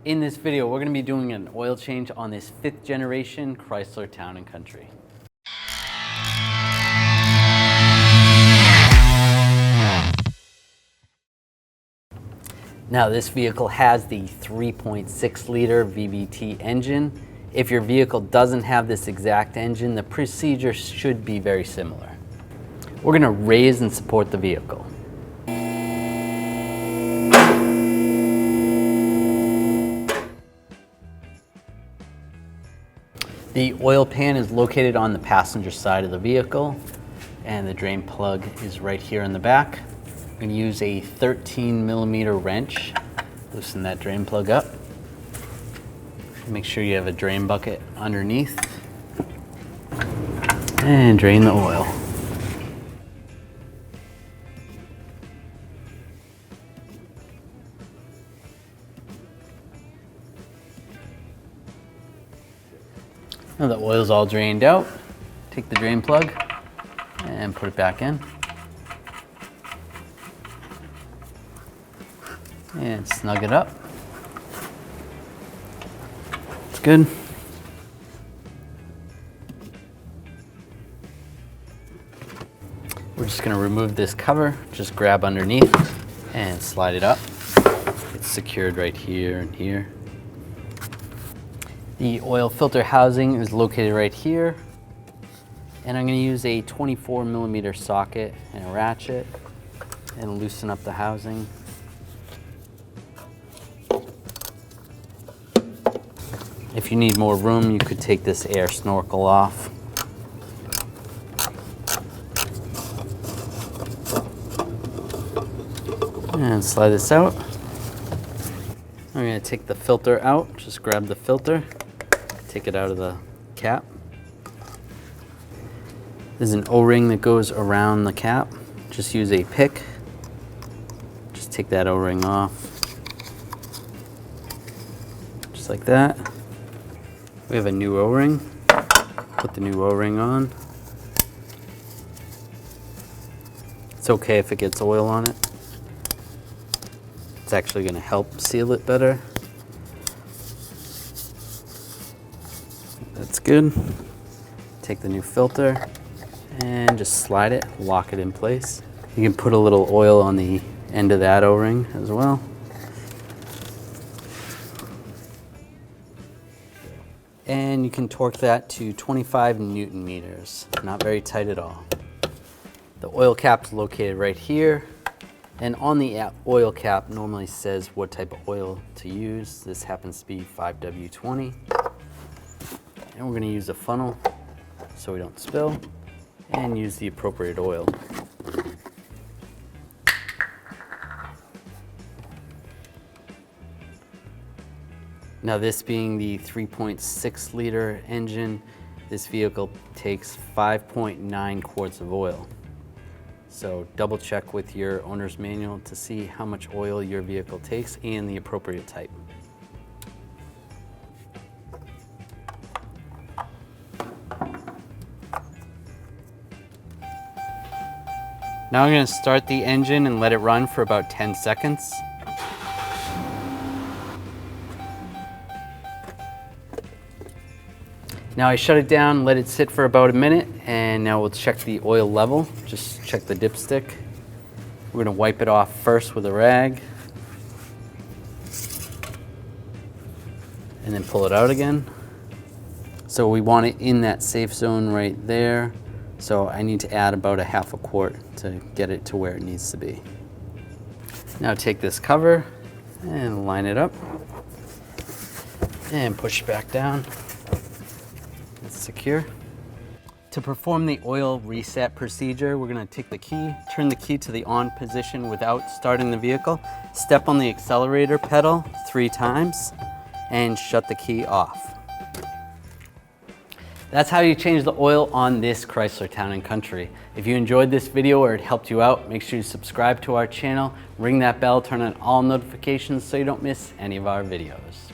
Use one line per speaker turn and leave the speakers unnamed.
In this video, we're going to be doing an oil change on this 5th generation Chrysler Town Country. Now this vehicle has the 3.6 liter VVT engine. If your vehicle doesn't have this exact engine, the procedure should be very similar. We're going to raise and support the vehicle. The oil pan is located on the passenger side of the vehicle, and the drain plug is right here in the back. I'm going to use a 13mm wrench, loosen that drain plug up. Make sure you have a drain bucket underneath, and drain the oil. Now the oil's all drained out, take the drain plug and put it back in. And snug it up. It's good. We're just gonna remove this cover, just grab underneath and slide it up. It's secured right here and here. The oil filter housing is located right here, and I'm going to use a 24mm socket and a ratchet and loosen up the housing. If you need more room, you could take this air snorkel off. And slide this out. I'm going to take the filter out, just grab the filter. Take it out of the cap. There's an O-ring that goes around the cap. Just use a pick. Just take that O-ring off. Just like that. We have a new O-ring. Put the new O-ring on. It's okay if it gets oil on it. It's actually going to help seal it better. That's good. Take the new filter and just slide it, lock it in place. You can put a little oil on the end of that O-ring as well. And you can torque that to 25 Newton meters. Not very tight at all. The oil cap is located right here. And on the oil cap normally says what type of oil to use. This happens to be 5W20. And we're going to use a funnel so we don't spill, and use the appropriate oil. Now this being the 3.6 liter engine, this vehicle takes 5.9 quarts of oil. So double check with your owner's manual to see how much oil your vehicle takes and the appropriate type. Now I'm going to start the engine and let it run for about 10 seconds. Now I shut it down, let it sit for about a minute, and now we'll check the oil level. Just check the dipstick. We're going to wipe it off first with a rag, and then pull it out again. So we want it in that safe zone right there. So I need to add about a half a quart to get it to where it needs to be. Now take this cover and line it up and push it back down. It's secure. To perform the oil reset procedure, we're going to take the key, turn the key to the on position without starting the vehicle, step on the accelerator pedal 3 times, and shut the key off. That's how you change the oil on this Chrysler Town & Country. If you enjoyed this video or it helped you out, make sure you subscribe to our channel, ring that bell, turn on all notifications so you don't miss any of our videos.